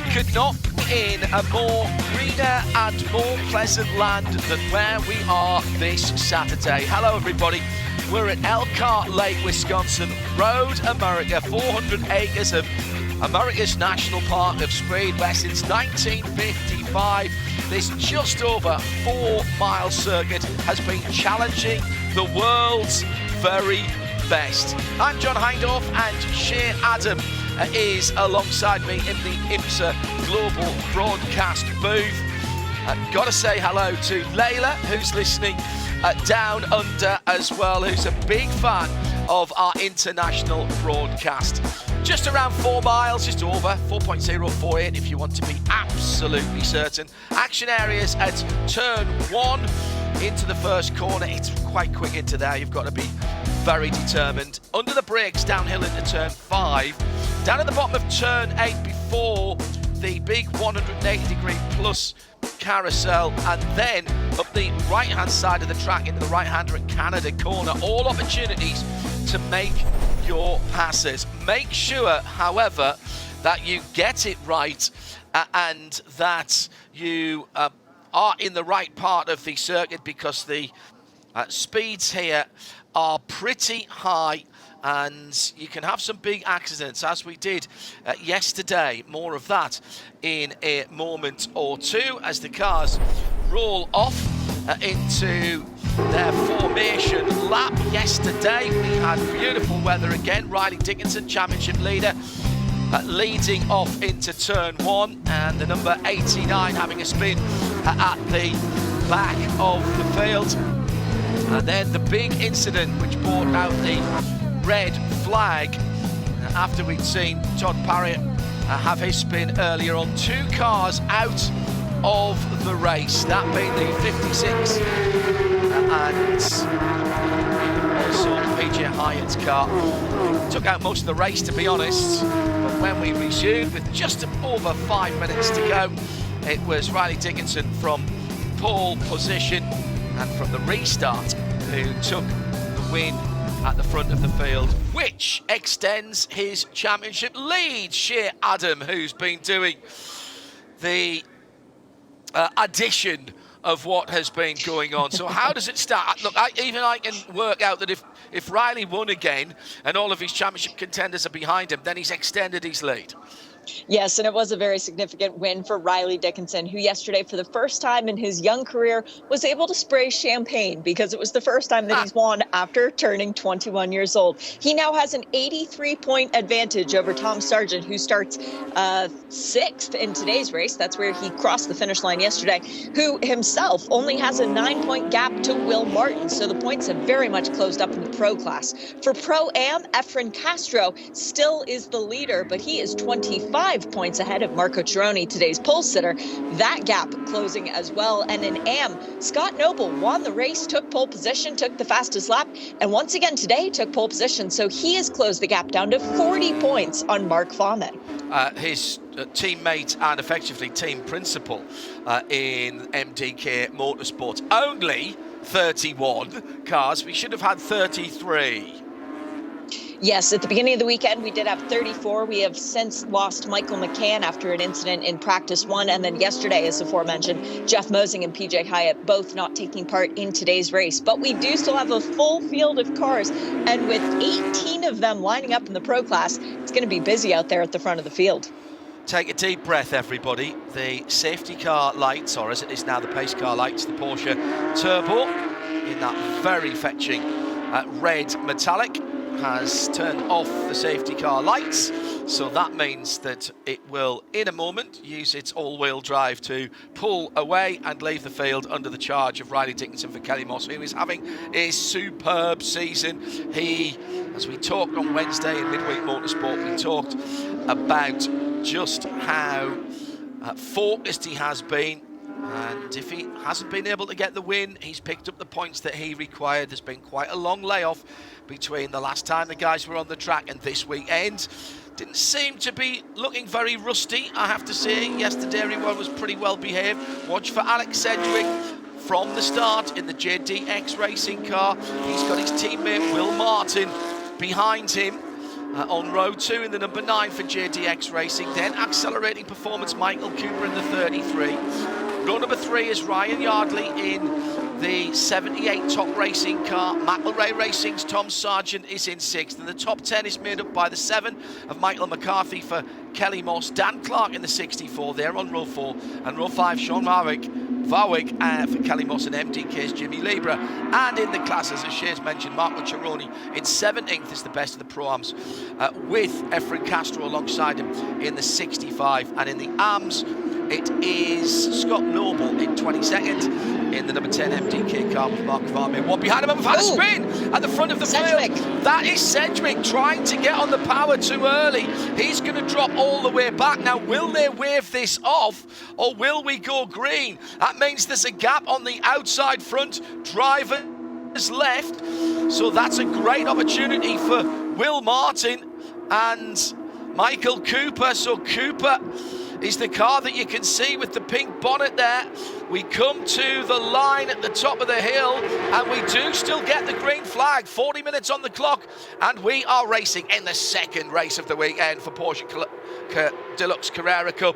could not be in a more greener and more pleasant land than where we are this Saturday. Hello everybody, we're at Elkhart Lake, Wisconsin, Road America, 400 acres of America's National Park of Speedway since 1955. This just over 4-mile circuit has been challenging the world's very best. I'm John Hindorf and Shea Adam is alongside me in the IMSA Global Broadcast booth. Gotta say hello to Layla, who's listening down under as well, who's a big fan of our international broadcast. Just around 4 miles, just over 4.048 if you want to be absolutely certain. Action areas at turn 1 into the first corner. It's quite quick into there, you've got to be very determined. Under the brakes, downhill into turn 5. Down at the bottom of turn 8 before the big 180 degree plus carousel, and then up the right hand side of the track into the right hander at Canada corner. All opportunities to make your passes. Make sure, however, that you get it right and that you are in the right part of the circuit, because the speeds here are pretty high and you can have some big accidents, as we did yesterday. More of that in a moment or two as the cars roll off into their formation lap. Yesterday we had beautiful weather again. Riley Dickinson, championship leader, leading off into turn 1, and the number 89 having a spin at the back of the field. And then the big incident which brought out the red flag after we'd seen Todd Parriott have his spin earlier on. 2 cars out of the race, that being the 56 and also PJ Hyatt's car. Took out most of the race, to be honest, but when we resumed with just over 5 minutes to go, it was Riley Dickinson from pole position and from the restart who took the win at the front of the field, which extends his championship lead. Shea Adam, who's been doing the addition of what has been going on. So how does it start? Look, I can work out that if Riley won again and all of his championship contenders are behind him, then he's extended his lead. Yes, and it was a very significant win for Riley Dickinson, who yesterday, for the first time in his young career, was able to spray champagne because it was the first time that he's won after turning 21 years old. He now has an 83-point advantage over Tom Sargent, who starts 6th in today's race. That's where he crossed the finish line yesterday, who himself only has a 9-point gap to Will Martin. So the points have very much closed up in the pro class. For Pro-Am, Efren Castro still is the leader, but he is 25 points ahead of Marco Chironi, today's pole sitter. That gap closing as well. And in AM, Scott Noble won the race, took pole position, took the fastest lap, and once again today took pole position. So he has closed the gap down to 40 points on Mark Fahman. His teammate and effectively team principal in MDK Motorsports. Only 31 cars. We should have had 33. Yes, at the beginning of the weekend, we did have 34. We have since lost Michael McCann after an incident in practice 1. And then yesterday, as aforementioned, Jeff Mosing and PJ Hyatt both not taking part in today's race. But we do still have a full field of cars. And with 18 of them lining up in the pro class, it's going to be busy out there at the front of the field. Take a deep breath, everybody. The safety car lights, or as it is now the pace car lights, the Porsche Turbo, in that very fetching red metallic, has turned off the safety car lights, so that means that it will in a moment use its all-wheel drive to pull away and leave the field under the charge of Riley Dickinson for Kelly Moss, who is having a superb season. He, as we talked on Wednesday in Midweek Motorsport, we talked about just how focused he has been. And if he hasn't been able to get the win, he's picked up the points that he required. There's been quite a long layoff between the last time the guys were on the track and this weekend. Didn't seem to be looking very rusty, I have to say. Yesterday everyone was pretty well behaved. Watch for Alex Sedgwick from the start in the JDX racing car. He's got his teammate Will Martin behind him. on row 2 in the number 9 for JDX Racing. Then accelerating performance, Michael Cooper in the 33. Row number 3 is Ryan Yardley in the 78 Top Racing car. McElrea Racing's Tom Sargent is in 6th. And the top 10 is made up by the 7 of Michael McCarthy for Kelly Moss. Dan Clark in the 64. They're on row 4. And row 5, Sean Warwick for Kelly Moss and MDK's Jimmy Libra. And in the classes, as Shay's mentioned, Marco Cironi in 17th is the best of the Pro-Ams, with Efren Castro alongside him in the 65. And in the AMs, it is Scott Noble in 22nd in the number 10 MDK car with Mark Varmey. One behind him, had a spin at the front of the field. That is Sedgwick trying to get on the power too early. He's going to drop all the way back. Now, will they wave this off or will we go green? That means there's a gap on the outside front. Driver's left. So that's a great opportunity for Will Martin and Michael Cooper. So Cooper is the car that you can see with the pink bonnet there. We come to the line at the top of the hill and we do still get the green flag. 40 minutes on the clock and we are racing in the second race of the weekend for Porsche Deluxe Carrera Cup.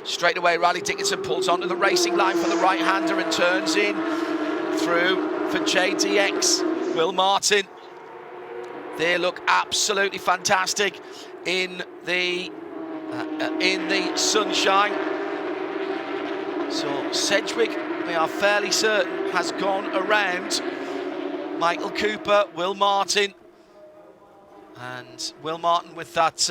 Straight away, Riley Dickinson pulls onto the racing line for the right-hander and turns in through for JDX. Will Martin, they look absolutely fantastic in the sunshine. So Sedgwick, we are fairly certain, has gone around Michael Cooper, Will Martin, and Will Martin with that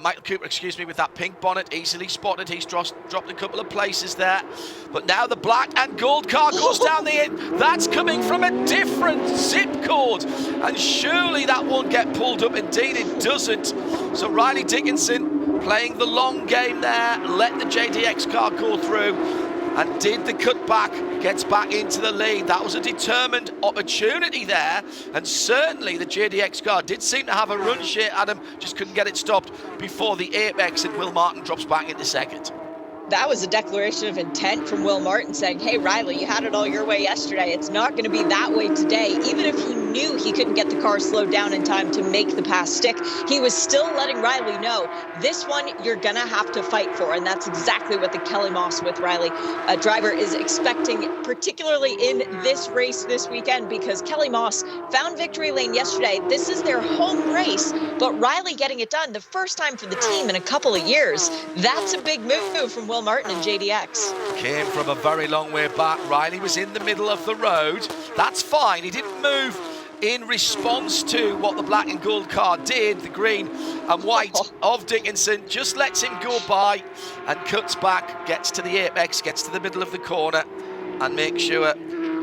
Michael Cooper, excuse me, with that pink bonnet, easily spotted. He's dropped a couple of places there. But now the black and gold car goes down the end. That's coming from a different zip code. And surely that won't get pulled up. Indeed, it doesn't. So Riley Dickinson playing the long game there. Let the JDX car go through. And did the cut back, gets back into the lead. That was a determined opportunity there. And certainly the JDX car did seem to have a run, Shay Adam, just couldn't get it stopped before the apex, and Will Martin drops back into second. That was a declaration of intent from Will Martin saying, hey, Riley, you had it all your way yesterday. It's not going to be that way today. Even if he knew he couldn't get the car slowed down in time to make the pass stick, he was still letting Riley know, this one you're going to have to fight for. And that's exactly what the Kelly Moss with Riley driver is expecting, particularly in this race this weekend, because Kelly Moss found victory lane yesterday. This is their home race, but Riley getting it done the first time for the team in a couple of years. That's a big move from Will Martin and JDX. Came from a very long way back. Riley was in the middle of the road. That's fine. He didn't move in response to what the black and gold car did. The green and white of Dickinson just lets him go by and cuts back, gets to the apex, gets to the middle of the corner and makes sure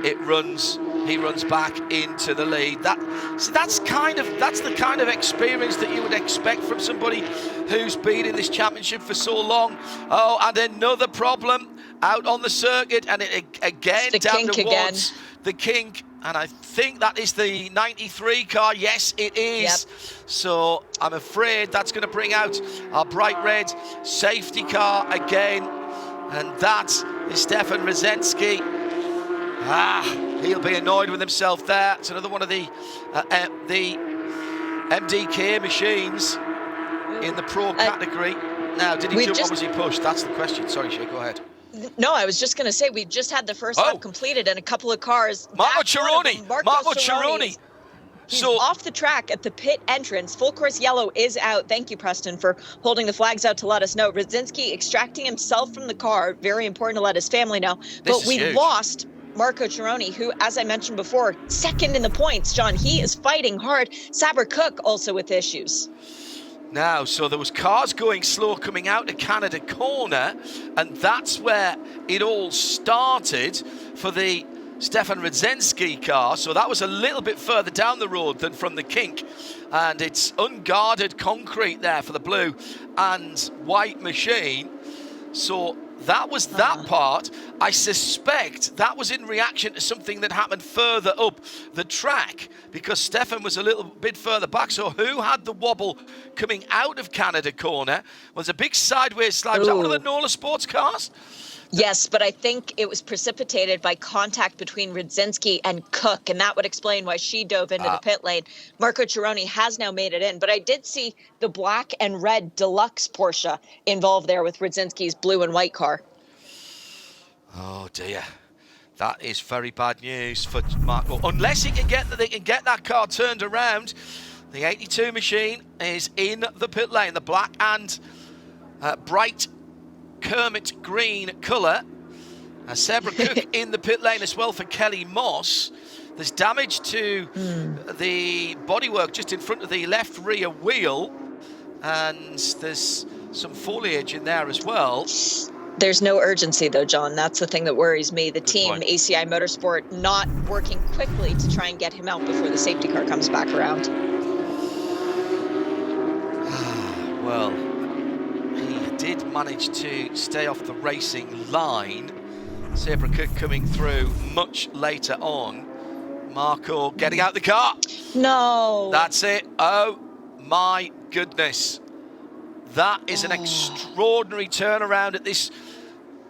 it runs. He runs back into the lead. That's the kind of experience that you would expect from somebody who's been in this championship for so long. Oh, and another problem out on the circuit, and it again down towards the kink. And I think that is the 93 car. Yes, it is. Yep. So I'm afraid that's going to bring out our bright red safety car again. And that is Stefan Rosensky. He'll be annoyed with himself there. It's another one of the MDK machines in the pro category. Now, did he jump or was he pushed? That's the question. Sorry, Shay, go ahead. No, I was just going to say, we just had the first lap completed and a couple of cars. Marco Cironi. He's off the track at the pit entrance. Full course yellow is out. Thank you, Preston, for holding the flags out to let us know. Rosensky extracting himself from the car. Very important to let his family know. But we lost Marco Cironi, who, as I mentioned before, second in the points. John, he is fighting hard. Saber Cook also with issues. Now, so there was cars going slow coming out to Canada Corner, and that's where it all started for the Stefan Rosensky car. So that was a little bit further down the road than from the kink, and it's unguarded concrete there for the blue and white machine. So that was that part. I suspect that was in reaction to something that happened further up the track, because Stefan was a little bit further back. So who had the wobble coming out of Canada Corner was a big sideways slide. Was that one of the NOLA Sports cars? Yes, but I think it was precipitated by contact between Rudzinski and Cook, and that would explain why she dove into the pit lane. Marco Cironi has now made it in, but I did see the black and red Deluxe Porsche involved there with Rudzinski's blue and white car. Oh dear. That is very bad news for Marco. Unless they can get that car turned around. The 82 machine is in the pit lane. The black and bright Kermit green colour. Sebra Cook in the pit lane as well for Kelly Moss. There's damage to the bodywork just in front of the left rear wheel. And there's some foliage in there as well. There's no urgency, though, John. That's the thing that worries me. The Good team, point. ACI Motorsport, not working quickly to try and get him out before the safety car comes back around. Well, he did manage to stay off the racing line. Sebra Cook coming through much later on. Marco getting out the car. No. That's it. Oh, my goodness. That is an extraordinary turnaround at this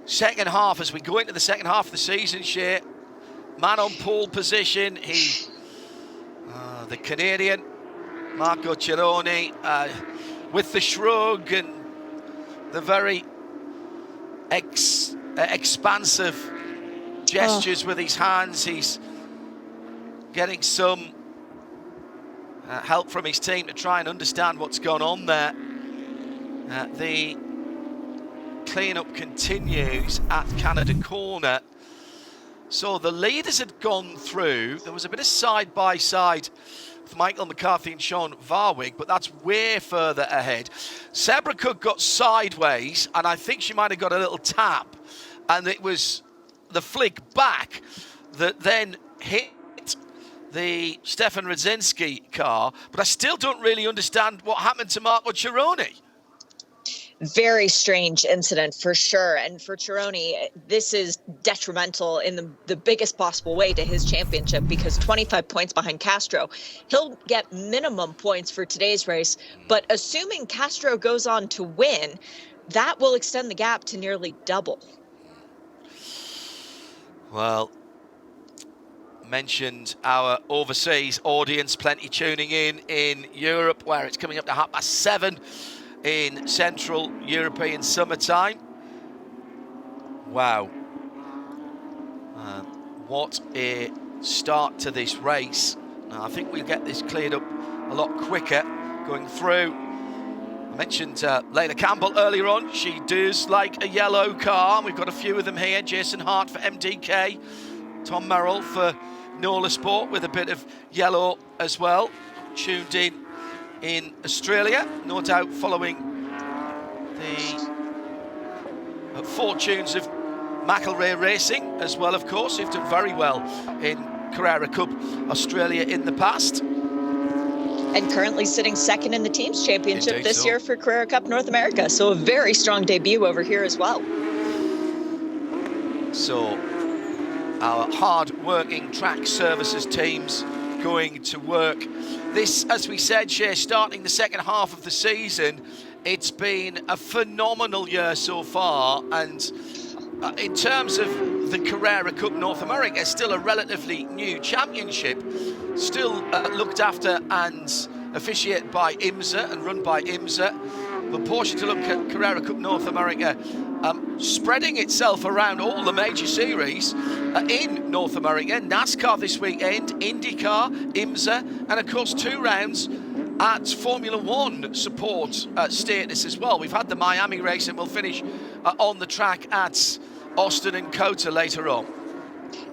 second half as we go into the second half of the season, Shea. Man on pole position. The Canadian, Marco Cironi, with the shrug and the very expansive gestures with his hands. He's getting some help from his team to try and understand what's gone on there. The clean-up continues at Canada Corner. So the leaders had gone through. There was a bit of side-by-side with Michael McCarthy and Sean Varwig, but that's way further ahead. Sebra Cook got sideways, and I think she might have got a little tap, and it was the flick back that then hit the Stefan Rudzinski car, but I still don't really understand what happened to Marco Cironi. Very strange incident for sure. And for Cironi, this is detrimental in the biggest possible way to his championship, because 25 points behind Castro. He'll get minimum points for today's race, but assuming Castro goes on to win, that will extend the gap to nearly double. Well, mentioned our overseas audience, plenty tuning in Europe, where it's coming up to 7:30 in Central European summertime. Wow. What a start to this race. Now, I think we'll get this cleared up a lot quicker going through. I mentioned Layla Campbell earlier on. She does like a yellow car. We've got a few of them here. Jason Hart for MDK. Tom Merrill for Nola Sport with a bit of yellow as well. Tuned in Australia, no doubt following the fortunes of McElrea Racing as well, of course, who've done very well in Carrera Cup Australia in the past. And currently sitting second in the Teams Championship Indeed this so. year for Carrera Cup North America. So a very strong debut over here as well. So our hard-working track services teams going to work. This, as we said, Shea, starting the second half of the season, it's been a phenomenal year so far, and in terms of the Carrera Cup North America, still a relatively new championship, still looked after and officiated by IMSA and run by IMSA. But Porsche Deluxe Carrera Cup North America spreading itself around all the major series in North America. NASCAR this weekend, IndyCar, IMSA, and of course 2 rounds at Formula One support status as well. We've had the Miami race, and we'll finish on the track at Austin and COTA later on.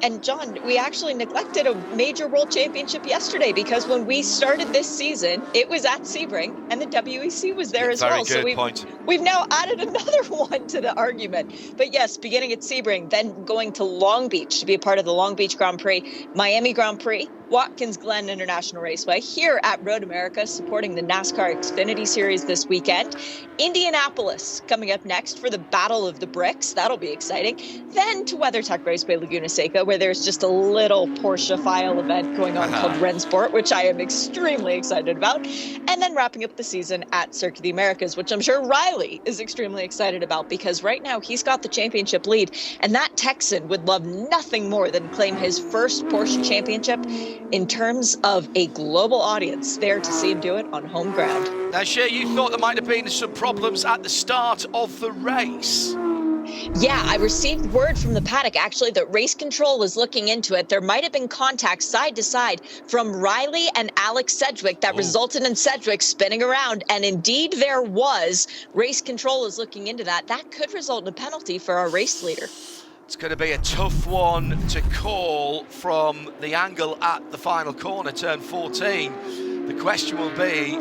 And John, we actually neglected a major world championship yesterday, because when we started this season, it was at Sebring and the WEC was there as well. Very good point. We've now added another one to the argument. But yes, beginning at Sebring, then going to Long Beach to be a part of the Long Beach Grand Prix, Miami Grand Prix, Watkins Glen International Raceway, here at Road America, supporting the NASCAR Xfinity Series this weekend. Indianapolis coming up next for the Battle of the Bricks. That'll be exciting. Then to WeatherTech Raceway Laguna Seca, where there's just a little Porsche-file event going on called Rennsport, which I am extremely excited about. And then wrapping up the season at Circuit of the Americas, which I'm sure Riley is extremely excited about, because right now he's got the championship lead. And that Texan would love nothing more than claim his first Porsche championship in terms of a global audience there to see him do it on home ground. Now, Shay, you thought there might have been some problems at the start of the race. Yeah, I received word from the paddock, actually, that race control was looking into it. There might have been contact side to side from Riley and Alex Sedgwick that resulted in Sedgwick spinning around. And indeed, there was. Race control is looking into that. That could result in a penalty for our race leader. It's going to be a tough one to call from the angle at the final corner, turn 14. The question will be,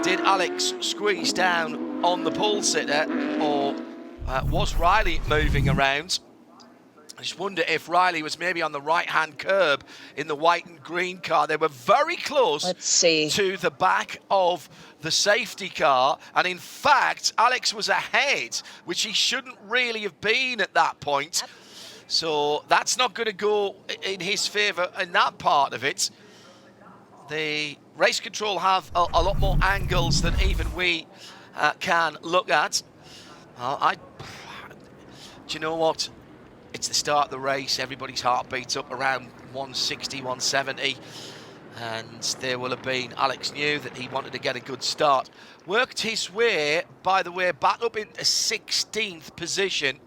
did Alex squeeze down on the pole sitter, or was Riley moving around? I just wonder if Riley was maybe on the right-hand curb in the white and green car. They were very close to the back of the safety car. And in fact, Alex was ahead, which he shouldn't really have been at that point. So that's not going to go in his favour in that part of it. The race control have a lot more angles than even we can look at. Do you know what? It's the start of the race. Everybody's heartbeat's up around 160, 170. And there will have been, Alex knew that he wanted to get a good start. Worked his way, by the way, back up into 16th position.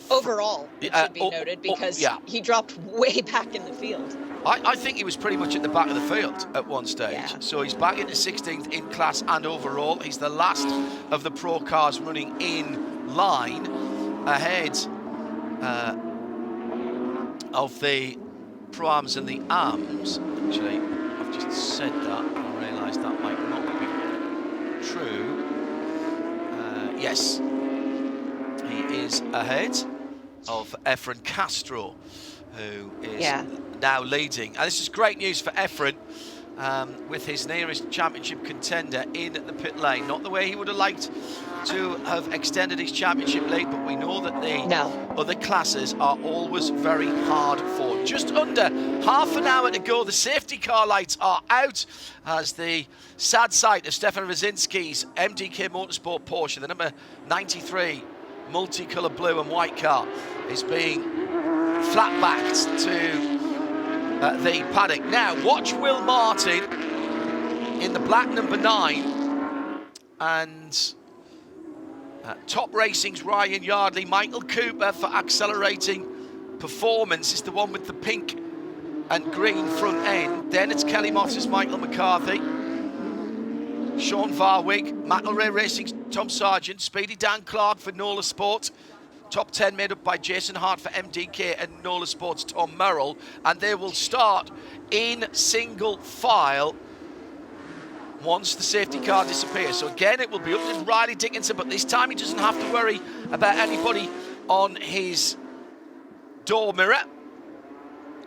Overall, it should be noted, because he dropped way back in the field. I think he was pretty much at the back of the field at one stage. Yeah. So he's back into 16th in class and overall. He's the last of the pro cars running in line, ahead of the Pro-Ams and the AMs. Actually, I've just said that. I realised that might not be true. Yes, he is ahead of Efren Castro, who is now leading. And this is great news for Efren, with his nearest championship contender in the pit lane. Not the way he would have liked to have extended his championship lead, but we know that the other classes are always very hard fought. Just under half an hour to go. The safety car lights are out as the sad sight of Stefan Rosinski's MDK Motorsport Porsche, the number 93 multicolored blue and white car, is being flat-backed to the paddock. Now, watch Will Martin in the black number 9, and Top Racing's Ryan Yardley. Michael Cooper for Accelerating Performance is the one with the pink and green front end. Then it's Kelly Moss's Michael McCarthy. Sean Varwig, McElrea Racing's Tom Sargent, Speedy Dan Clark for Nola Sport. Top 10 made up by Jason Hart for MDK and Nola Sports' Tom Merrill. And they will start in single file once the safety car disappears. So again, it will be up to Riley Dickinson, but this time he doesn't have to worry about anybody on his door mirror.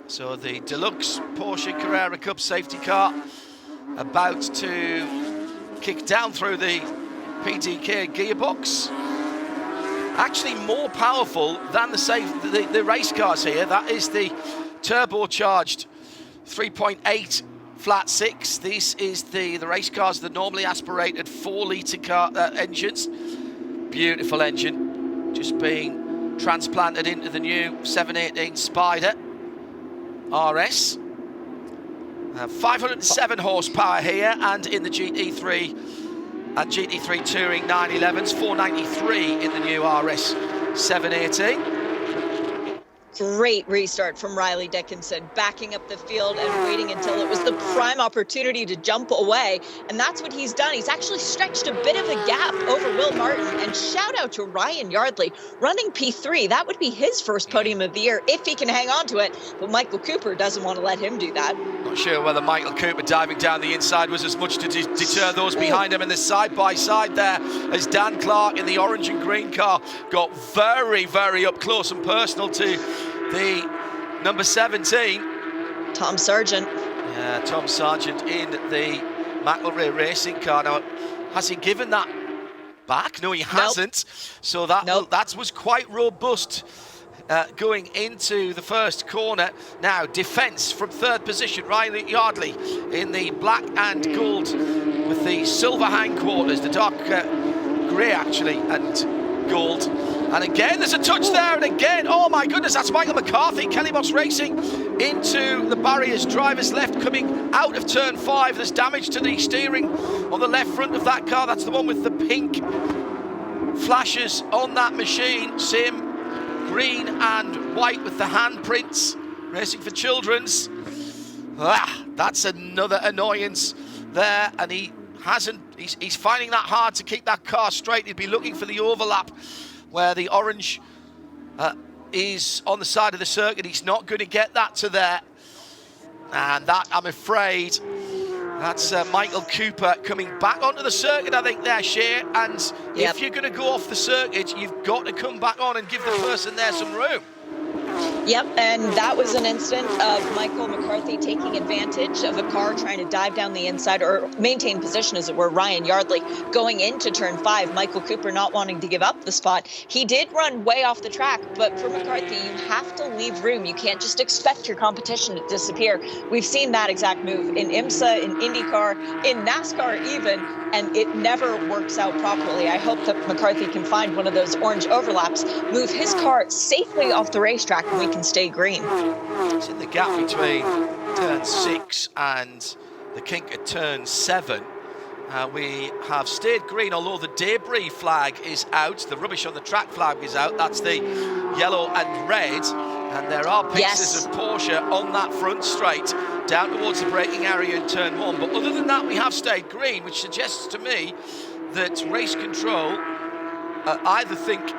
So the Deluxe Porsche Carrera Cup safety car about to kick down through the PDK gearbox. Actually more powerful than the race cars here. That is the turbocharged 3.8 flat 6. This is the race cars that normally aspirated 4-litre car engines. Beautiful engine, just being transplanted into the new 718 Spider RS. 507 horsepower here, and in the GT3 and GT3 Touring 911s, 493 in the new RS 718. Great restart from Riley Dickinson, backing up the field and waiting until it was the prime opportunity to jump away. And that's what he's done. He's actually stretched a bit of a gap over Will Martin. And shout out to Ryan Yardley, running P3. That would be his first podium of the year if he can hang on to it. But Michael Cooper doesn't want to let him do that. Not sure whether Michael Cooper diving down the inside was as much to deter those behind him. And the side-by-side there as Dan Clark in the orange and green car got very, very up close and personal to the number 17. Tom Sargent. Yeah, Tom Sargent in the McElrea Racing car. Now, has he given that back? No, he hasn't. So that was quite robust going into the first corner. Now, defence from third position, Riley Yardley in the black and gold with the silver hindquarters, the dark grey actually, and gold. And again, there's a touch there, and again, oh my goodness, that's Michael McCarthy. Kelly Moss Racing into the barriers, driver's left coming out of turn 5. There's damage to the steering on the left front of that car. That's the one with the pink flashes on that machine. Same green and white with the handprints. Racing for Children's. That's another annoyance there, and he's finding that hard to keep that car straight. He'd be looking for the overlap where the orange is on the side of the circuit. He's not going to get that to there, and that, I'm afraid, that's Michael Cooper coming back onto the circuit, I think, there, Shea. And if you're going to go off the circuit, you've got to come back on and give the person there some room. Yep, and that was an instance of Michael McCarthy taking advantage of a car trying to dive down the inside or maintain position, as it were. Ryan Yardley going into turn 5. Michael Cooper not wanting to give up the spot. He did run way off the track, but for McCarthy, you have to leave room. You can't just expect your competition to disappear. We've seen that exact move in IMSA, in IndyCar, in NASCAR even, and it never works out properly. I hope that McCarthy can find one of those orange overlaps, move his car safely off the racetrack, and we can stay green. It's in the gap between turn 6 and the kink at turn 7. We have stayed green, although the debris flag is out. The rubbish on the track flag is out. That's the yellow and red. And there are pieces of Porsche on that front straight down towards the braking area in turn 1. But other than that, we have stayed green, which suggests to me that race control either think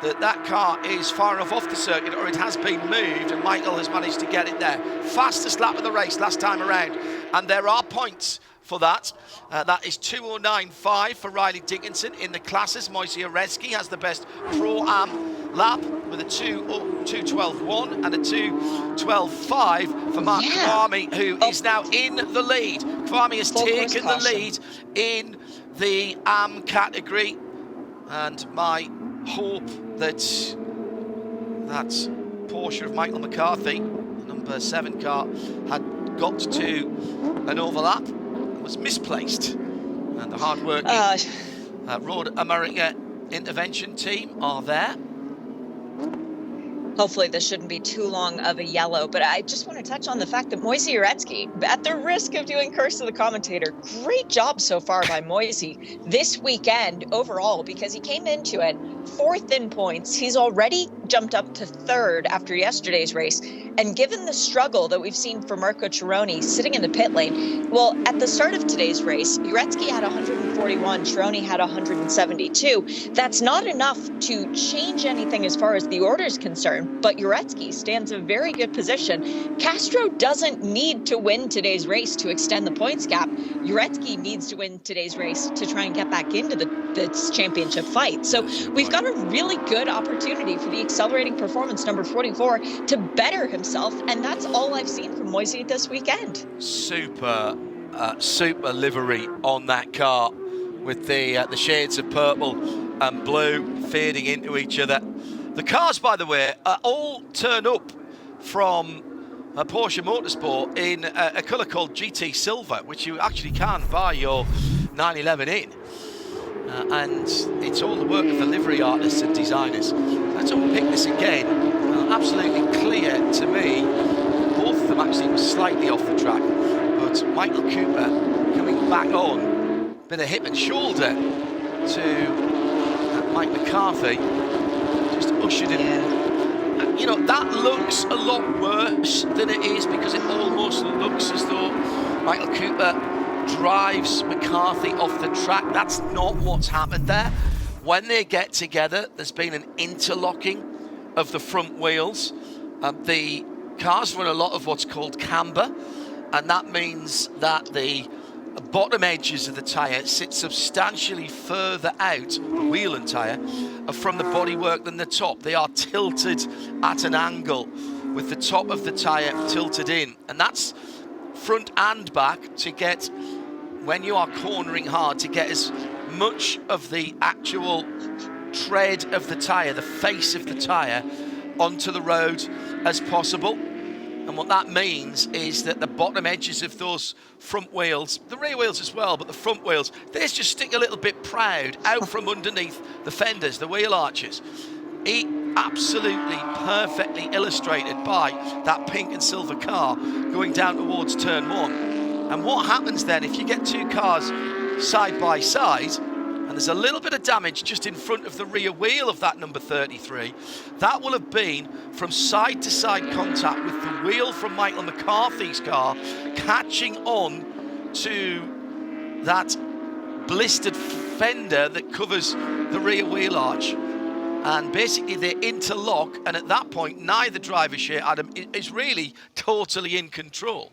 that car is far enough off the circuit, or it has been moved, and Michael has managed to get it there. Fastest lap of the race last time around, and there are points for that. That is 2:09.5 for Riley Dickinson in the classes. Moise Uretsky has the best Pro-Am lap with a 2:12.1 and a 2:12.5 for Mark Kwame, who is now in the lead. Kwame has taken the lead in the Am category, and my hope that Porsche of Michael McCarthy, the number 7 car, had got to an overlap, was misplaced, and the hard-working Road America intervention team are there. Hopefully this shouldn't be too long of a yellow, but I just want to touch on the fact that Moise Uretsky, at the risk of doing curse to the commentator, great job so far by Moise this weekend overall, because he came into it 4th in points. He's already jumped up to 3rd after yesterday's race. And given the struggle that we've seen for Marco Cironi sitting in the pit lane, well, at the start of today's race, Uretsky had 141, Cironi had 172. That's not enough to change anything as far as the order is concerned, but Uretsky stands a very good position. Castro doesn't need to win today's race to extend the points gap. Uretsky needs to win today's race to try and get back into the championship fight. So we've got a really good opportunity for the accelerating performance number 44 to better himself, and that's all I've seen from Moise this weekend. Super livery on that car with the shades of purple and blue fading into each other. The cars, by the way, all turn up from Porsche Motorsport in a colour called GT Silver, which you actually can buy your 911 in. And it's all the work of the livery artists and designers. Let's unpick this again. Absolutely clear to me. Both of them actually were slightly off the track, but Michael Cooper coming back on, bit of hip and shoulder to Mike McCarthy, just ushered in. You know, that looks a lot worse than it is, because it almost looks as though Michael Cooper drives McCarthy off the track. That's not what's happened there. When they get together, there's been an interlocking of the front wheels. The cars run a lot of what's called camber, and that means that the bottom edges of the tyre sit substantially further out, the wheel and tyre, from the bodywork than the top. They are tilted at an angle with the top of the tyre tilted in, and that's front and back to get, when you are cornering hard, to get as much of the actual tread of the tyre, the face of the tyre, onto the road as possible. And what that means is that the bottom edges of those front wheels, the rear wheels as well, but the front wheels, they just stick a little bit proud out from underneath the fenders, the wheel arches. Absolutely perfectly illustrated by that pink and silver car going down towards turn one. And what happens then if you get two cars side by side, and there's a little bit of damage just in front of the rear wheel of that number 33, that will have been from side to side contact with the wheel from Michael McCarthy's car catching on to that blistered fender that covers the rear wheel arch. And basically they interlock, and at that point neither driver, Shea Adam, is really totally in control.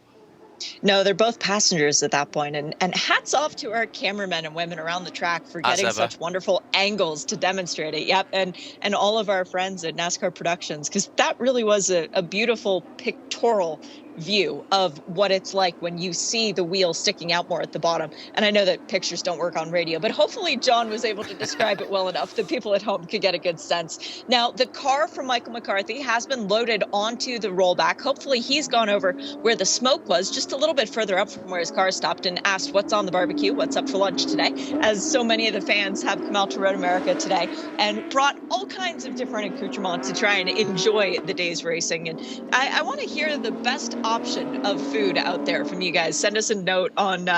No, they're both passengers at that point. And hats off to our cameramen and women around the track for getting such wonderful angles to demonstrate it. Yep. And all of our friends at NASCAR Productions, because that really was a beautiful pictorial view of what it's like when you see the wheel sticking out more at the bottom. And I know that pictures don't work on radio, but hopefully John was able to describe it well enough that people at home could get a good sense. Now, the car from Michael McCarthy has been loaded onto the rollback. Hopefully he's gone over where the smoke was, just a little bit further up from where his car stopped, and asked what's on the barbecue, what's up for lunch today, as so many of the fans have come out to Road America today and brought all kinds of different accoutrements to try and enjoy the day's racing. And I want to hear the best option of food out there from you guys. Send us a note on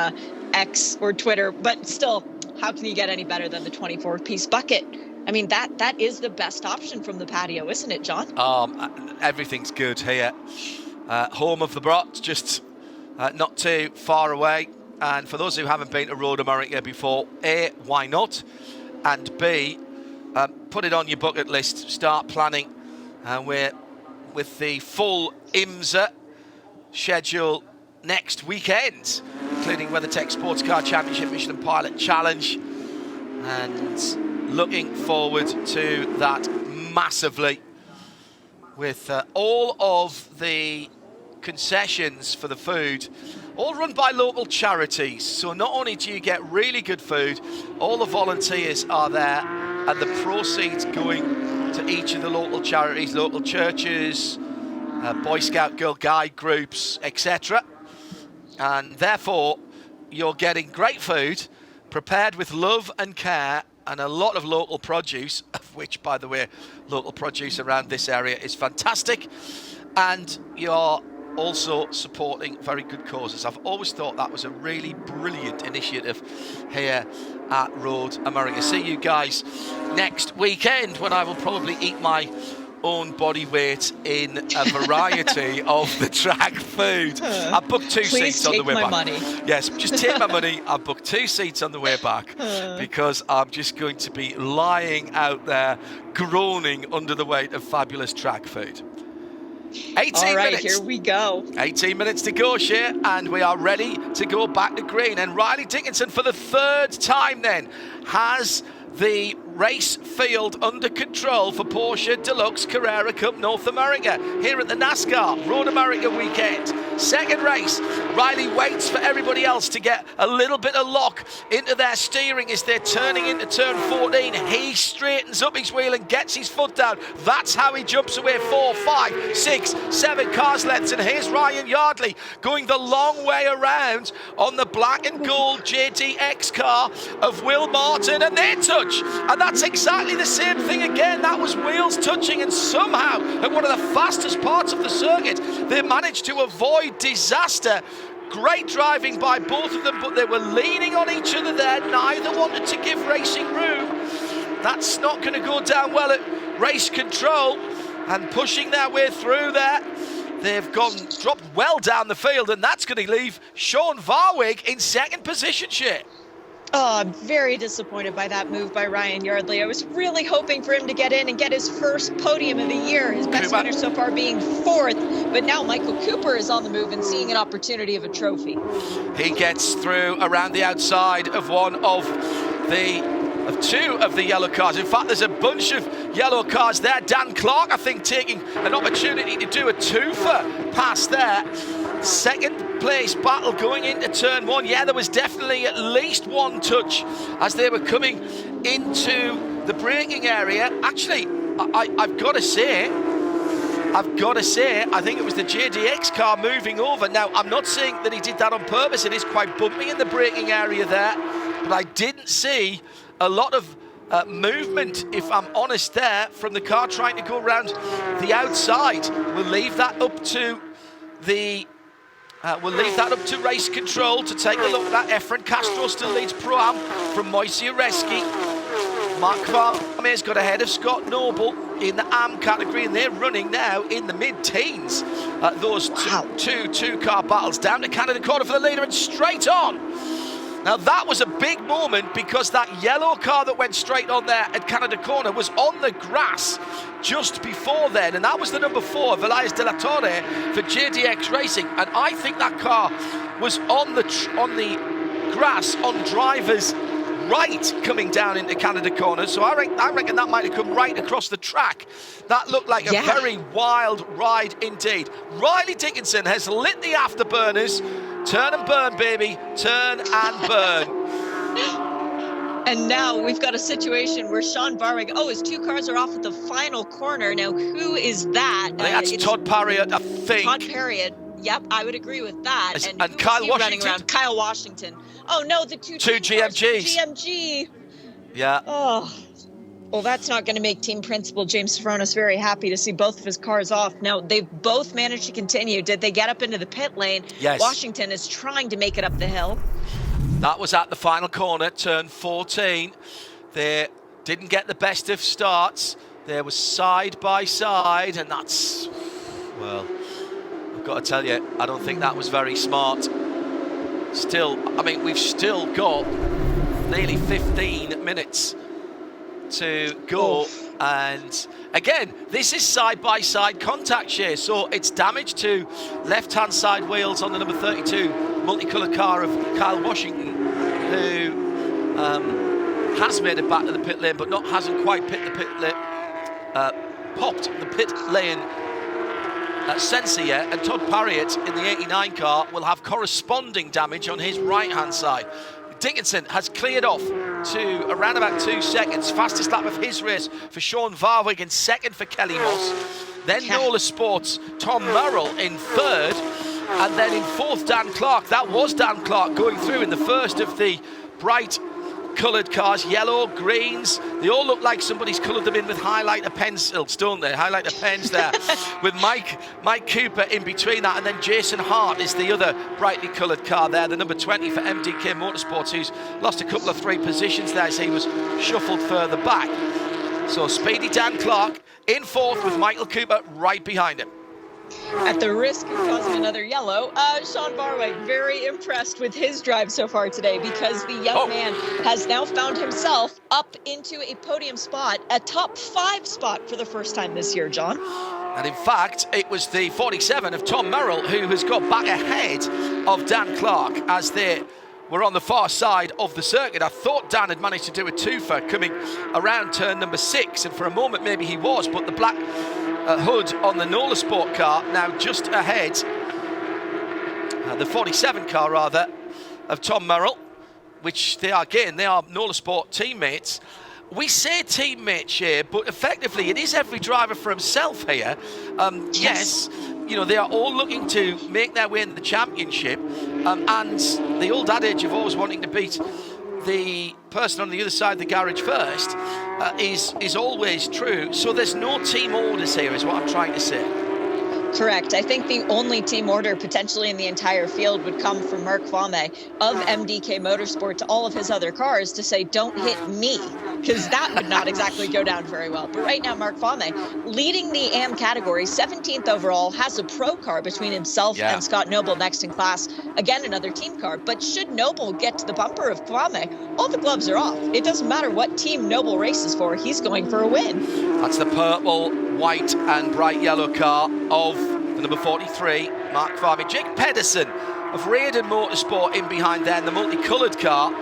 X or Twitter, but still, how can you get any better than the 24-piece bucket? I mean, that is the best option from the patio, isn't it, John? Everything's good here. Home of the brats, just not too far away. And for those who haven't been to Road America before, A, why not? And B, put it on your bucket list, start planning. We're with the full IMSA schedule next weekend, including WeatherTech Sports Car Championship, Michelin Pilot Challenge, and looking forward to that massively, with all of the concessions for the food all run by local charities. So not only do you get really good food, all the volunteers are there, and the proceeds going to each of the local charities, local churches, Boy Scout, Girl Guide groups, etc. And therefore, you're getting great food, prepared with love and care, and a lot of local produce, of which, by the way, local produce around this area is fantastic. And you're also supporting very good causes. I've always thought that was a really brilliant initiative here at Road America. See you guys next weekend, when I will probably eat my own body weight in a variety of the track food. I booked two seats on the way back. Money. Yes, just take my money. I booked 2 seats on the way back because I'm just going to be lying out there groaning under the weight of fabulous track food. 18 All right, minutes. Here we go. 18 minutes to go, Shea, and we are ready to go back to green. And Riley Dickinson, for the 3rd time then, has the race field under control for Porsche Deluxe Carrera Cup North America here at the NASCAR Road America weekend. Second race, Riley waits for everybody else to get a little bit of lock into their steering as they're turning into turn 14. He straightens up his wheel and gets his foot down. That's how he jumps away 4, 5, 6, 7 cars lengths. And here's Ryan Yardley going the long way around on the black and gold JDX car of Will Martin, and they touch. And that's exactly the same thing again. That was wheels touching, and somehow at one of the fastest parts of the circuit they managed to avoid disaster. Great driving by both of them, but they were leaning on each other there. Neither wanted to give racing room. That's not going to go down well at race control, and pushing their way through there. They've dropped well down the field, and that's going to leave Sean Varwig in second position, Shea. Oh, I'm very disappointed by that move by Ryan Yardley. I was really hoping for him to get in and get his first podium of the year. His best finish so far being 4th. But now Michael Cooper is on the move and seeing an opportunity of a trophy. He gets through around the outside of two of the yellow cars. In fact, there's a bunch of yellow cars there. Dan Clark, I think, taking an opportunity to do a twofer pass there. Second place battle going into turn 1. Yeah, there was definitely at least one touch as they were coming into the braking area. Actually, I've got to say, I've got to say, I think it was the JDX car moving over. Now, I'm not saying that he did that on purpose. It is quite bumpy in the braking area there, but I didn't see a lot of movement, if I'm honest, there from the car trying to go around the outside. We'll leave that up to the race control to take a look at that. Efren Castro still leads Pro-Am from Moisey Ureski. Mark Varme's got ahead of Scott Noble in the AM category, and they're running now in the mid-teens. Those two-car battles down to Canada Corner for the leader and straight on. Now that was a big moment because that yellow car that went straight on there at Canada Corner was on the grass just before then, and that was the number 4, Velázquez de la Torre for JDX Racing, and I think that car was on the grass on driver's right coming down into Canada Corner, so I reckon that might have come right across the track. That looked like a very wild ride indeed. Riley Dickinson has lit the afterburners. Turn and burn, baby. Turn and burn. And now we've got a situation where Sean Barwig, his 2 cars are off at the final corner. Now, who is that? I think that's Todd Parriott, I think. Todd Parriott. Yep, I would agree with that. And Kyle Washington. Running around? Kyle Washington. Oh, no, the two GMGs. GMG. Yeah. Oh. Well, that's not going to make team principal James Safronis very happy to see both of his cars off. Now, they've both managed to continue. Did they get up into the pit lane? Yes. Washington is trying to make it up the hill. That was at the final corner, turn 14. They didn't get the best of starts. There was side by side, and that's, well, I've got to tell you, I don't think that was very smart. Still, I mean, we've still got nearly 15 minutes to go, and again, this is side-by-side contact share, so it's damage to left-hand side wheels on the number 32 multicoloured car of Kyle Washington, who has made it back to the pit lane, but hasn't quite popped the pit lane sensor yet. And Todd Parriott in the 89 car will have corresponding damage on his right-hand side. Dickinson has cleared off to around about 2 seconds. Fastest lap of his race for Sean Varwig, and second for Kelly Moss. Then Nola Sports' Tom Murrell in third. And then in fourth, Dan Clark. That was Dan Clark going through in the first of the bright coloured cars, yellow, greens. They all look like somebody's coloured them in with highlighter pencils, don't they? Highlighter pens there. With Mike Cooper in between that, and then Jason Hart is the other brightly coloured car there, the number 20 for MDK Motorsports, who's lost a couple of 3 positions there as he was shuffled further back. So Speedy Dan Clark in fourth with Michael Cooper right behind him. At the risk of causing another yellow, Sean Barwig very impressed with his drive so far today, because the young man has now found himself up into a podium spot, a top 5 spot for the first time this year, John. And in fact, it was the 47 of Tom Murrell who has got back ahead of Dan Clark as they were on the far side of the circuit. I thought Dan had managed to do a twofer coming around turn number 6, and for a moment maybe he was, but the black hood on the Nola Sport car now just ahead, the 47 car rather, of Tom Murrell, which they are Nola Sport teammates. We say teammates here, but effectively it is every driver for himself here. Yes, you know, they are all looking to make their way into the championship, and the old adage of always wanting to beat the person on the other side of the garage first is always true. So there's no team orders here, is what I'm trying to say. Correct. I think the only team order potentially in the entire field would come from Mark Vame of MDK Motorsport to all of his other cars to say, don't hit me, because that would not exactly go down very well. But right now, Mark Vame, leading the AM category, 17th overall, has a pro car between himself and Scott Noble next in class. Again, another team car. But should Noble get to the bumper of Vame, all the gloves are off. It doesn't matter what team Noble races for, he's going for a win. That's the purple, white and bright yellow car of the number 43, Mark Vame. Jake Pedersen of Reardon Motorsport in behind there, in the multicoloured car.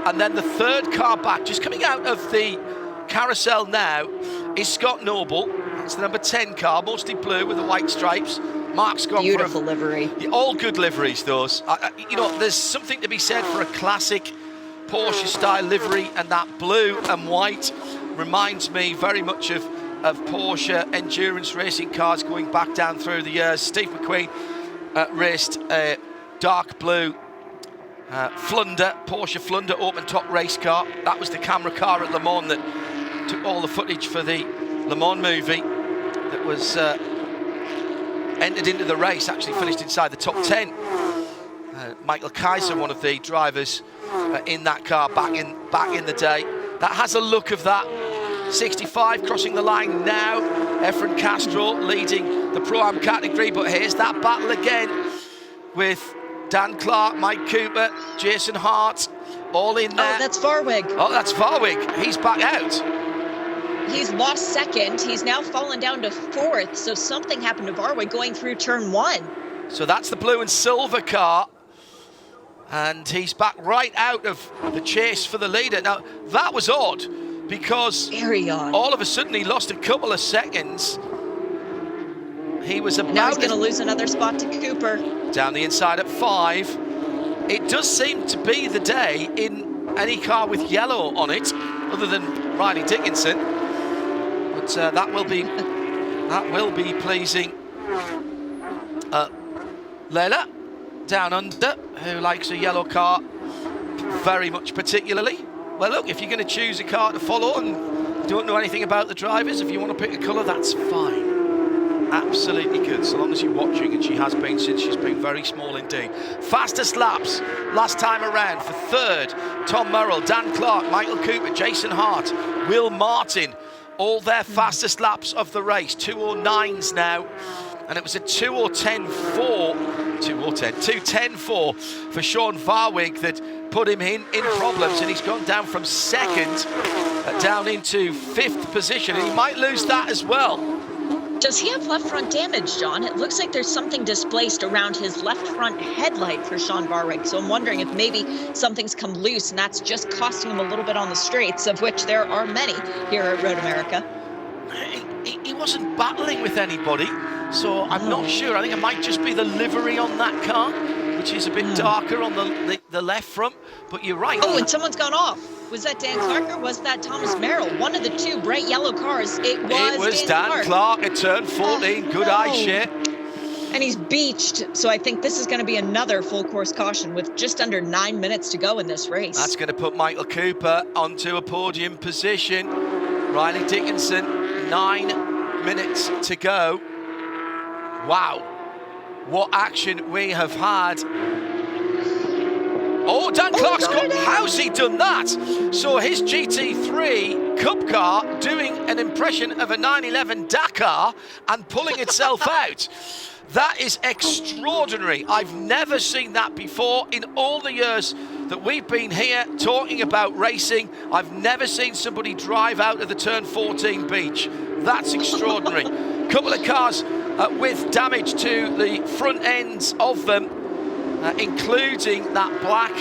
And then the third car back, just coming out of the carousel now, is Scott Noble. That's the number 10 car, mostly blue with the white stripes. Mark's gone beautiful livery. All good liveries, those. You know, there's something to be said for a classic Porsche style livery, and that blue and white reminds me very much of of Porsche endurance racing cars going back down through the years. Steve McQueen raced a dark blue Porsche Flunder open top race car. That was the camera car at Le Mans that took all the footage for the Le Mans movie that was entered into the race, actually finished inside the top 10. Michael Kaiser, one of the drivers in that car back in the day. That has a look of that. 65 crossing the line now. Efren Castro leading the Pro-Am category, but here's that battle again with Dan Clark, Mike Cooper, Jason Hart, all in there. Oh, that's Varwig. Oh, that's Varwig. He's back out. He's lost second. He's now fallen down to fourth. So something happened to Varwig going through turn 1. So that's the blue and silver car. And he's back right out of the chase for the leader. Now, that was odd because very odd. All of a sudden he lost a couple of seconds. He was about... Now he's going to lose another spot to Cooper. Down the inside at 5. It does seem to be the day in any car with yellow on it, other than Riley Dickinson. But that will be pleasing. Leila, down under, who likes a yellow car very much particularly. Well, look, if you're going to choose a car to follow and don't know anything about the drivers, if you want to pick a colour, that's fine. Absolutely good, so long as you're watching, and she has been since she's been very small indeed. Fastest laps last time around for third, Tom Murrell, Dan Clark, Michael Cooper, Jason Hart, Will Martin, all their fastest laps of the race. 2:09s now, and it was a 2:10.4 for Sean Varwig that put him in problems, and he's gone down from second down into 5th position, and he might lose that as well. Does he have left front damage, John? It looks like there's something displaced around his left front headlight for Sean Varwig. So I'm wondering if maybe something's come loose and that's just costing him a little bit on the straights, of which there are many here at Road America. He wasn't battling with anybody, so I'm not sure. I think it might just be the livery on that car, which is a bit darker on the left front. But you're right. Oh, and someone's gone off. Was that Dan Clark or was that Thomas Merrill? One of the two bright yellow cars. It was Dan Clark at turn 14. Good eye shit. And he's beached. So I think this is going to be another full course caution with just under 9 minutes to go in this race. That's going to put Michael Cooper onto a podium position. Riley Dickinson, 9 minutes to go. Wow. What action we have had. Oh, Dan Clark's got... How's he done that? So his GT3 Cup car doing an impression of a 911 Dakar and pulling itself out. That is extraordinary. I've never seen that before in all the years that we've been here talking about racing. I've never seen somebody drive out of the turn 14 beach. That's extraordinary. Couple of cars with damage to the front ends of them, including that black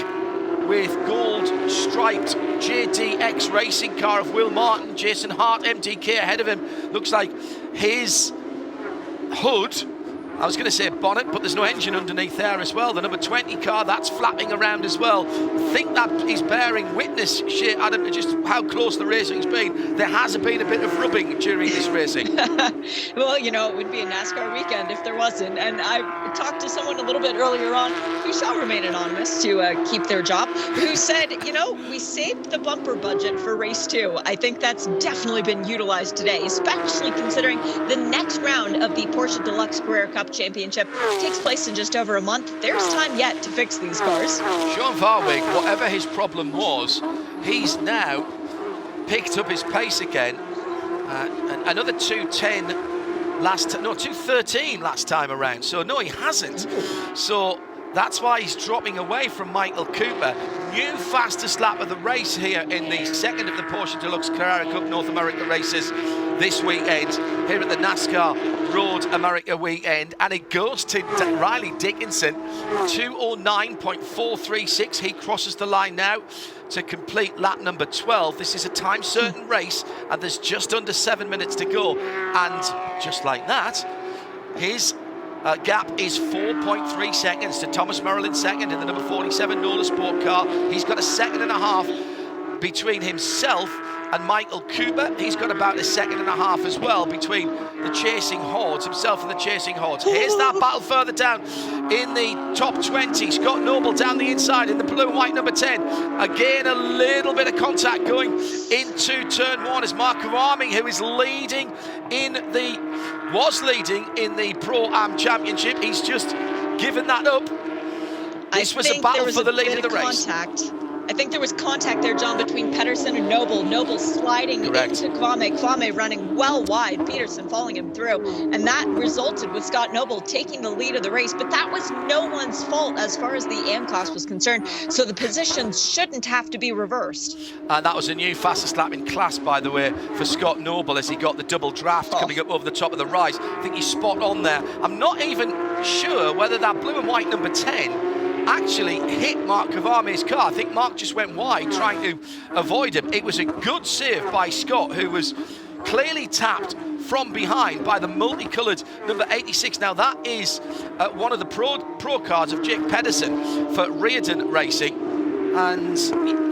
with gold striped JDX racing car of Will Martin. Jason Hart, MDK ahead of him. Looks like his hood, I was going to say bonnet, but there's no engine underneath there as well. The number 20 car, that's flapping around as well. I think that is bearing witness, Adam, to just how close the racing's been. There has been a bit of rubbing during this racing. Well, you know, it would be a NASCAR weekend if there wasn't. And I talked to someone a little bit earlier on, who shall remain anonymous to keep their job, who said, you know, we saved the bumper budget for race 2. I think that's definitely been utilized today, especially considering the next round of the Porsche Deluxe Carrera Cup Championship takes place in just over a month. There's time yet to fix these cars. Sean Varwig, whatever his problem was, he's now picked up his pace again. Another 2:13 last time around. So no, he hasn't. So that's why he's dropping away from Michael Cooper. New fastest lap of the race here in the second of the Porsche Deluxe Carrera Cup North America races this weekend here at the NASCAR Road America weekend, and it goes to Riley Dickinson. 2:09.436. He crosses the line now to complete lap number 12. This is a time certain race, and there's just under 7 minutes to go, and just like that, his gap is 4.3 seconds to Thomas Merrill in second in the number 47 Nola Sport car. He's got a second and a half between himself and Michael Cooper. He's got about a second and a half as well between the chasing hordes, himself and the chasing hordes. Here's that battle further down in the top 20. Scott Noble down the inside in the blue and white number 10. Again, a little bit of contact going into turn 1 as Mark Arming, who is leading was leading in the Pro-Am Championship. He's just given that up. This was a battle for the lead of the race. I think there was contact there, John, between Pedersen and Noble. Noble sliding into Kwame. Kwame running well wide. Peterson following him through. And that resulted with Scott Noble taking the lead of the race. But that was no one's fault as far as the AM class was concerned. So the positions shouldn't have to be reversed. And that was a new fastest lap in class, by the way, for Scott Noble as he got the double draft coming up over the top of the rise. I think he's spot on there. I'm not even sure whether that blue and white number 10 actually hit Mark Kavami's car. I think Mark just went wide trying to avoid him. It was a good save by Scott, who was clearly tapped from behind by the multicoloured number 86. Now that is one of the pro cards of Jake Pedersen for Reardon Racing, and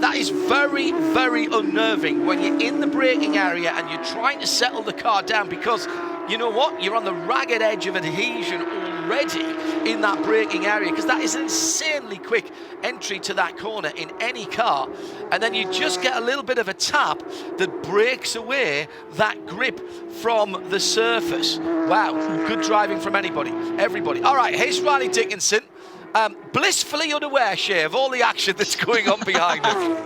that is very, very unnerving when you're in the braking area and you're trying to settle the car down, because you know what, you're on the ragged edge of adhesion already in that braking area, because that is an insanely quick entry to that corner in any car, and then you just get a little bit of a tap that breaks away that grip from the surface. Wow, good driving from everybody. All right, here's Riley Dickinson, blissfully unaware, Shay, of all the action that's going on behind him.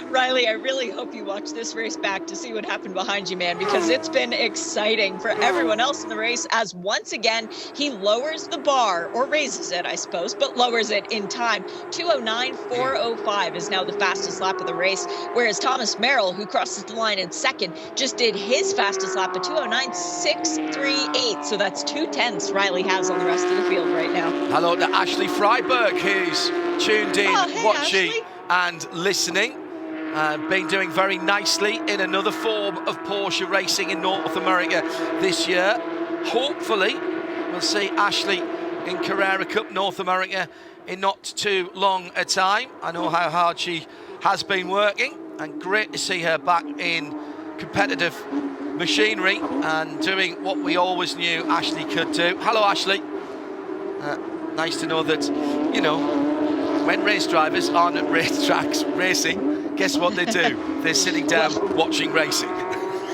Riley, I really hope you watch this race back to see what happened behind you, man, because it's been exciting for everyone else in the race as once again he lowers the bar, or raises it, I suppose, but lowers it in time. 2:09.405 is now the fastest lap of the race, whereas Thomas Merrill, who crosses the line in second, just did his fastest lap at 2:09.638. So that's 2/10 Riley has on the rest of the field right now. Hello to Ashley Freiberg, who's tuned in, hey, watching Ashley. and listening. Been doing very nicely in another form of Porsche racing in North America this year. Hopefully, we'll see Ashley in Carrera Cup North America in not too long a time. I know how hard she has been working, and great to see her back in competitive machinery and doing what we always knew Ashley could do. Hello, Ashley. Nice to know that, you know, when race drivers aren't at racetracks racing, guess what they do? They're sitting down watching racing.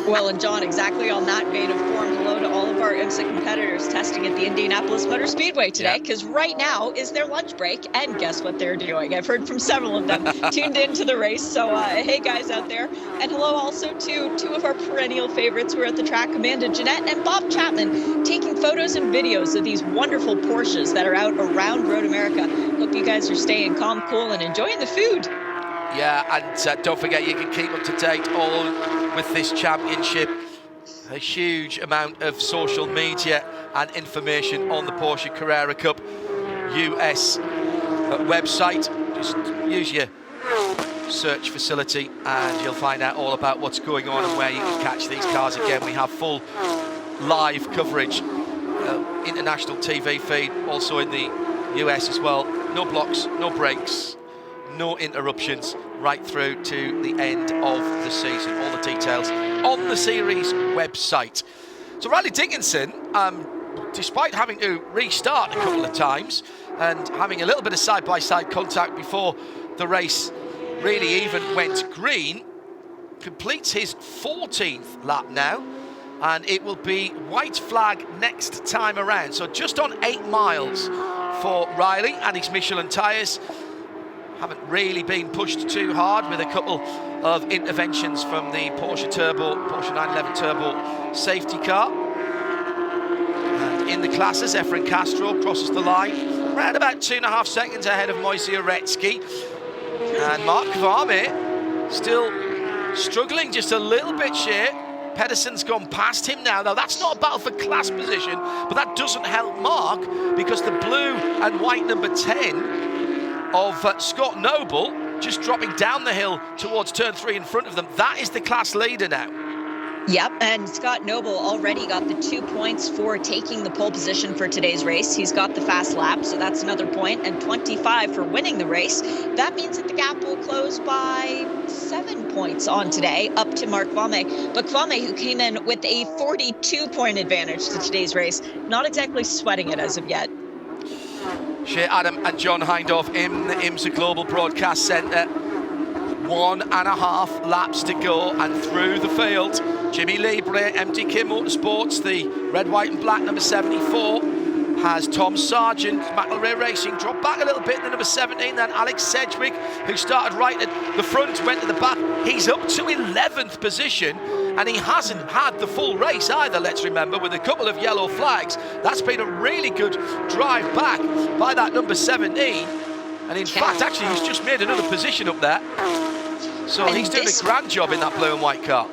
Well, and John, exactly on that vein of form, hello to all of our IMSA competitors testing at the Indianapolis Motor Speedway today, because right now is their lunch break, and guess what they're doing? I've heard from several of them tuned into the race, so hey guys out there. And hello also to two of our perennial favorites who are at the track, Amanda Jeanette and Bob Chapman, taking photos and videos of these wonderful Porsches that are out around Road America. Hope you guys are staying calm, cool, and enjoying the food. Yeah, and don't forget, you can keep up to date all with this championship. A huge amount of social media and information on the Porsche Carrera Cup US website. Just use your search facility and you'll find out all about what's going on and where you can catch these cars again. We have full live coverage, international TV feed, also in the US as well. No blocks, no breaks, no interruptions, right through to the end of the season. All the details on the series website. So Riley Dickinson, despite having to restart a couple of times and having a little bit of side-by-side contact before the race really even went green, completes his 14th lap now, and it will be white flag next time around. So just on 8 miles for Riley and his Michelin tyres. Haven't really been pushed too hard, with a couple of interventions from the Porsche 911 Turbo safety car. And in the classes, Efren Castro crosses the line around about 2.5 seconds ahead of Moise Uretsky. And Mark Kvarme still struggling just a little bit, Shea. Pedersen's gone past him now. Now, that's not a battle for class position, but that doesn't help Mark, because the blue and white number 10 of Scott Noble just dropping down the hill towards turn 3 in front of them. That is the class leader now. Yep, and Scott Noble already got the 2 points for taking the pole position for today's race. He's got the fast lap, so that's another point, and 25 for winning the race. That means that the gap will close by 7 points on today, up to Mark Kwame. But Kwame, who came in with a 42-point advantage to today's race, not exactly sweating it as of yet. Shea Adam and John Hindhaugh in the IMSA Global Broadcast Centre. 1.5 laps to go, and through the field, Jimmy Libre, MTK Motorsports, the red, white and black number 74, has Tom Sargent, McElrea Racing, dropped back a little bit in the number 17, then Alex Sedgwick, who started right at the front, went to the back. He's up to 11th position, and he hasn't had the full race either, let's remember, with a couple of yellow flags. That's been a really good drive back by that number 17. And in fact, actually, he's just made another position up there. So he's doing a grand job in that blue and white car.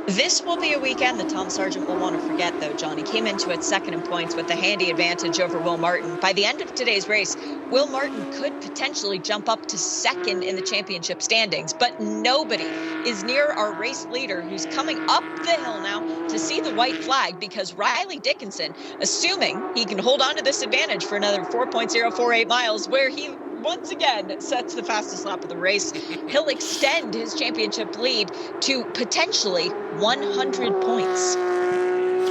This will be a weekend that Tom Sargent will want to forget, though, John. He came into it second in points with a handy advantage over Will Martin. By the end of today's race, Will Martin could potentially jump up to second in the championship standings, but nobody is near our race leader, who's coming up the hill now to see the white flag, because Riley Dickinson, assuming he can hold on to this advantage for another 4.048 miles, where he once again sets the fastest lap of the race, he'll extend his championship lead to potentially 100 points.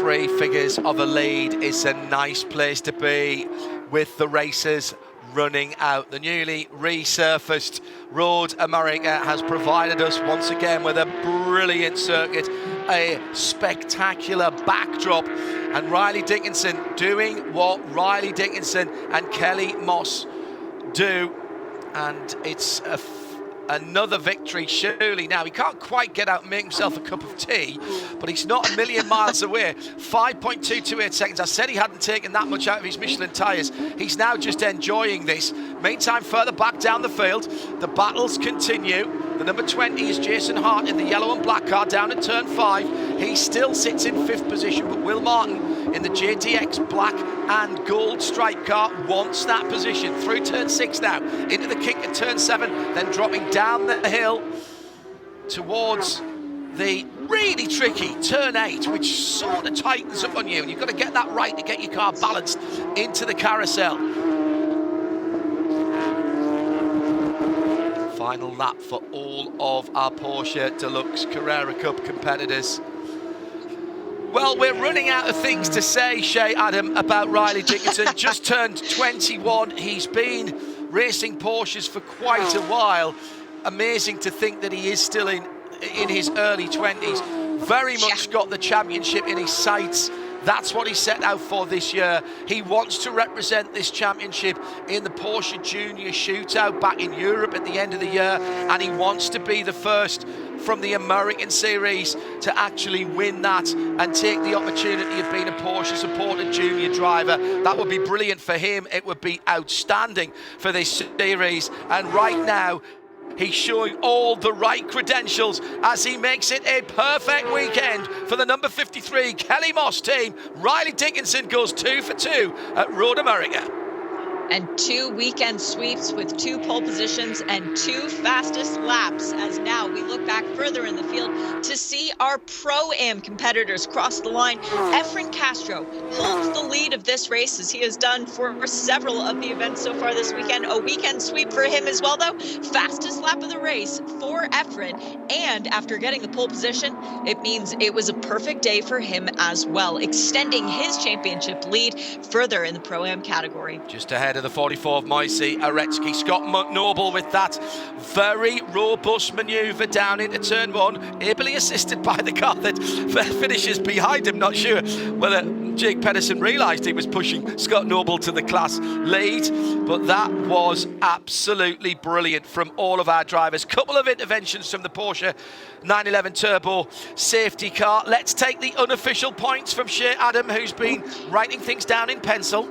3 figures of a lead is a nice place to be, with the racers running out. The newly resurfaced Road America has provided us once again with a brilliant circuit, a spectacular backdrop, and Riley Dickinson doing what Riley Dickinson and Kelly Moss do, and it's another victory surely. Now, he can't quite get out and make himself a cup of tea, but he's not a million miles away. 5.228 seconds. I said he hadn't taken that much out of his Michelin tyres. He's now just enjoying this. Meantime, further back down the field, the battles continue. The number 20 is Jason Hart in the yellow and black car down at turn 5. He still sits in 5th position, but Will Martin in the JTX black and gold stripe car wants that position. Through turn 6 now, into the kink at turn 7, then dropping down the hill towards the really tricky turn 8, which sort of tightens up on you, and you've got to get that right to get your car balanced into the carousel. Final lap for all of our Porsche Deluxe Carrera Cup competitors. Well, we're running out of things to say, Shea Adam, about Riley Dickinson. Just turned 21. He's been racing Porsches for quite a while. Amazing to think that he is still in his early 20s. Very much got the championship in his sights. That's what he set out for this year. He wants to represent this championship in the Porsche Junior Shootout back in Europe at the end of the year, and he wants to be the first from the American Series to actually win that and take the opportunity of being a Porsche supported junior driver. That would be brilliant for him. It would be outstanding for this series. And right now, he's showing all the right credentials as he makes it a perfect weekend for the number 53 Kelly Moss team. Riley Dickinson goes 2 for 2 at Road America. And 2 weekend sweeps with 2 pole positions and 2 fastest laps, as now we look back further in the field to see our Pro-Am competitors cross the line. Efren Castro holds the lead of this race, as he has done for several of the events so far this weekend. A weekend sweep for him as well, though. Fastest lap of the race for Efren, and after getting the pole position, it means it was a perfect day for him as well, extending his championship lead further in the Pro-Am category. Just ahead of the 44 of Moisey Aretsky, Scott McNoble with that very robust manoeuvre down into turn 1, ably assisted by the car that finishes behind him. Not sure whether Jake Pedersen realised he was pushing Scott Noble to the class lead, but that was absolutely brilliant from all of our drivers. Couple of interventions from the Porsche 911 Turbo safety car. Let's take the unofficial points from Shea Adam, who's been writing things down in pencil.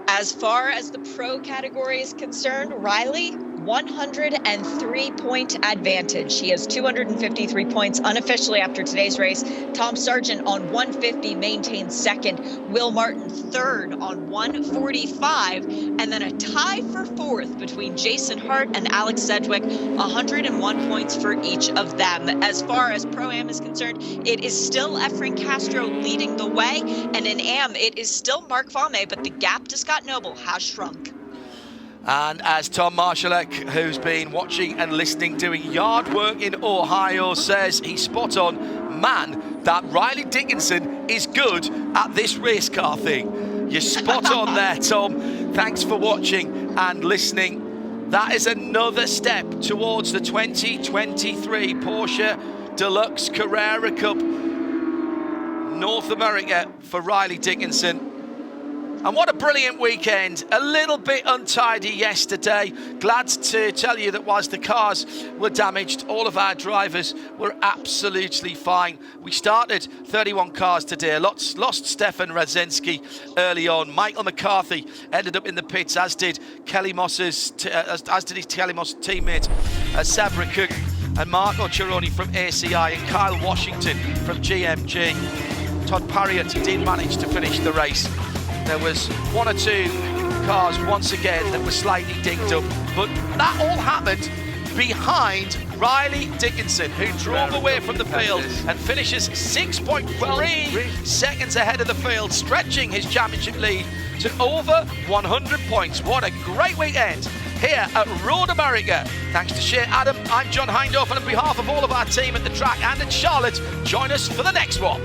As far as the pro category is concerned, Riley, 103-point advantage. He has 253 points unofficially after today's race. Tom Sargent on 150 maintains second. Will Martin third on 145. And then a tie for fourth between Jason Hart and Alex Sedgwick, 101 points for each of them. As far as Pro-Am is concerned, it is still Efren Castro leading the way. And in Am, it is still Mark Vame, but the gap to Scott Noble has shrunk. And as Tom Marshallek, who's been watching and listening, doing yard work in Ohio, says he's spot on, man, that Riley Dickinson is good at this race car thing. You're spot on there, Tom. Thanks for watching and listening. That is another step towards the 2023 Porsche Deluxe Carrera Cup North America for Riley Dickinson. And what a brilliant weekend. A little bit untidy yesterday. Glad to tell you that whilst the cars were damaged, all of our drivers were absolutely fine. We started 31 cars today. Lost Stefan Radzinski early on. Michael McCarthy ended up in the pits, as did Kelly Moss's as did his Kelly Moss teammate Sabra Cook, and Marco Cironi from ACI, and Kyle Washington from GMG. Todd Parriott did manage to finish the race. There was one or two cars once again that were slightly dinged up, but that all happened behind Riley Dickinson, who drove away from the field and finishes 6.3 seconds ahead of the field, stretching his championship lead to over 100 points. What a great weekend here at Road America. Thanks to Shea Adam, I'm John Hindorf, and on behalf of all of our team at the track and in Charlotte, join us for the next one.